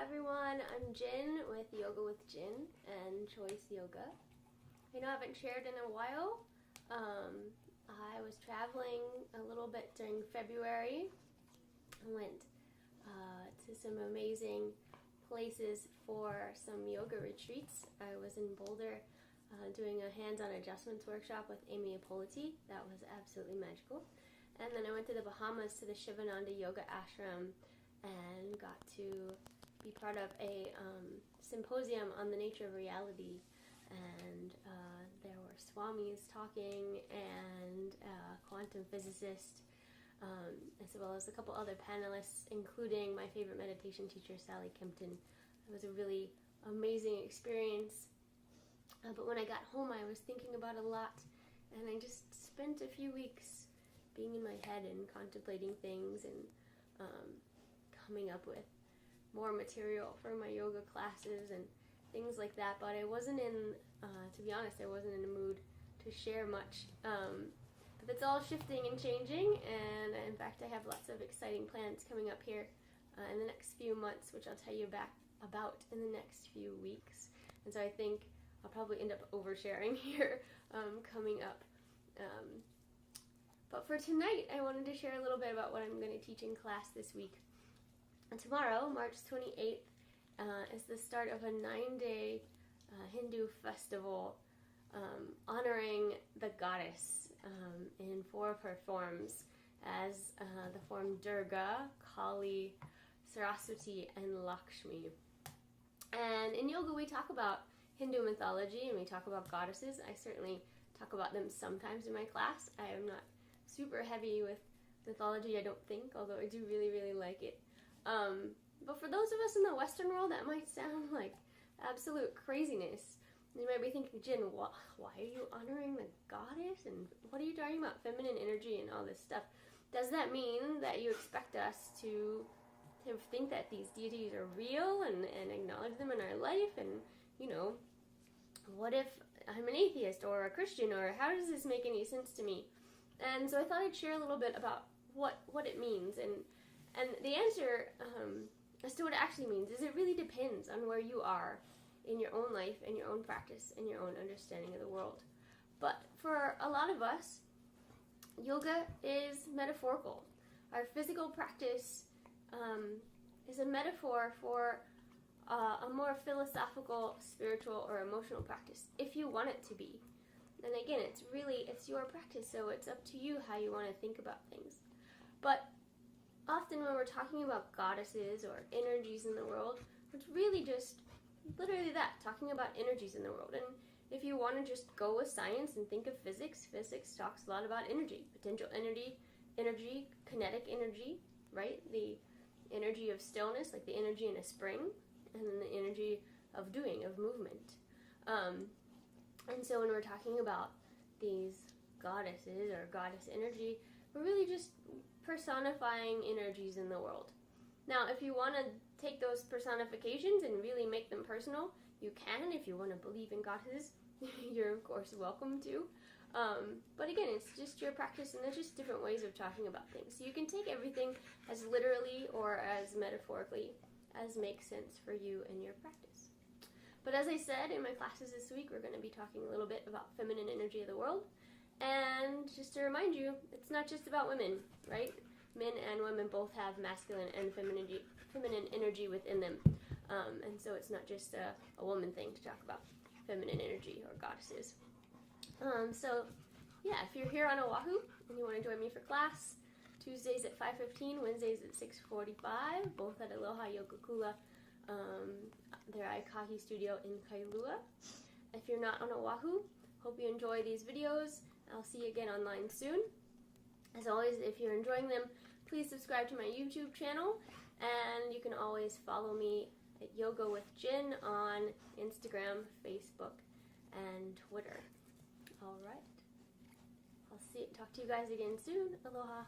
everyone, I'm Jin with Yoga with Jin and Choice Yoga. I know I haven't shared in a while. I was traveling a little bit during February. I went to some amazing places for some yoga retreats. I was in Boulder doing a hands-on adjustments workshop with Amy Apoliti. That was absolutely magical. And then I went to the Bahamas to the Shivananda Yoga Ashram and got to be part of a symposium on the nature of reality. And there were swamis talking and a quantum physicist, as well as a couple other panelists, including my favorite meditation teacher, Sally Kempton. It was a really amazing experience. But when I got home, I was thinking about a lot, and I just spent a few weeks being in my head and contemplating things and coming up with more material for my yoga classes and things like that. But I wasn't in, to be honest, I wasn't in the mood to share much. But it's all shifting and changing, and in fact, I have lots of exciting plans coming up here in the next few months, which I'll tell you about in the next few weeks. And so I think I'll probably end up oversharing here coming up. But for tonight, I wanted to share a little bit about what I'm going to teach in class this week. And tomorrow, March 28th, is the start of a 9-day Hindu festival honoring the goddess in 4 of her forms as the form Durga, Kali, Saraswati, and Lakshmi. And in yoga, we talk about Hindu mythology and we talk about goddesses. I certainly talk about them sometimes in my class. I am not super heavy with mythology, I don't think, although I do really, really like it. But for those of us in the Western world, that might sound like absolute craziness. You might be thinking, Jin, why are you honoring the goddess? And what are you talking about? Feminine energy and all this stuff. Does that mean that you expect us to think that these deities are real and acknowledge them in our life? And, you know, what if I'm an atheist or a Christian, or how does this make any sense to me? And so I thought I'd share a little bit about what it means. And the answer as to what it actually means is it really depends on where you are in your own life, in your own practice, in your own understanding of the world. But for a lot of us, yoga is metaphorical. Our physical practice is a metaphor for a more philosophical, spiritual, or emotional practice, if you want it to be. And again, it's your practice, so it's up to you how you want to think about things. But often when we're talking about goddesses or energies in the world, it's really just literally that, talking about energies in the world. And if you want to just go with science and think of physics, physics talks a lot about energy, potential energy, kinetic energy, right? The energy of stillness, like the energy in a spring, and then the energy of doing, of movement. And so when we're talking about these goddesses or goddess energy, we're really just personifying energies in the world. Now, if you want to take those personifications and really make them personal, you can. If you want to believe in goddesses, you're of course welcome to. But again, it's just your practice, and there's just different ways of talking about things. So you can take everything as literally or as metaphorically as makes sense for you and your practice. But as I said in my classes this week, we're going to be talking a little bit about feminine energy of the world. And just to remind you, it's not just about women, right? Men and women both have masculine and feminine energy within them. And so it's not just a woman thing to talk about feminine energy or goddesses. So, yeah, if you're here on Oahu and you want to join me for class, Tuesdays at 5:15, Wednesdays at 6:45, both at Aloha Yoga Kula, their Aikahi studio in Kailua. If you're not on Oahu, hope you enjoy these videos. I'll see you again online soon. As always, if you're enjoying them, please subscribe to my YouTube channel, and you can always follow me at Yoga with Jin on Instagram, Facebook, and Twitter. All right. Talk to you guys again soon. Aloha.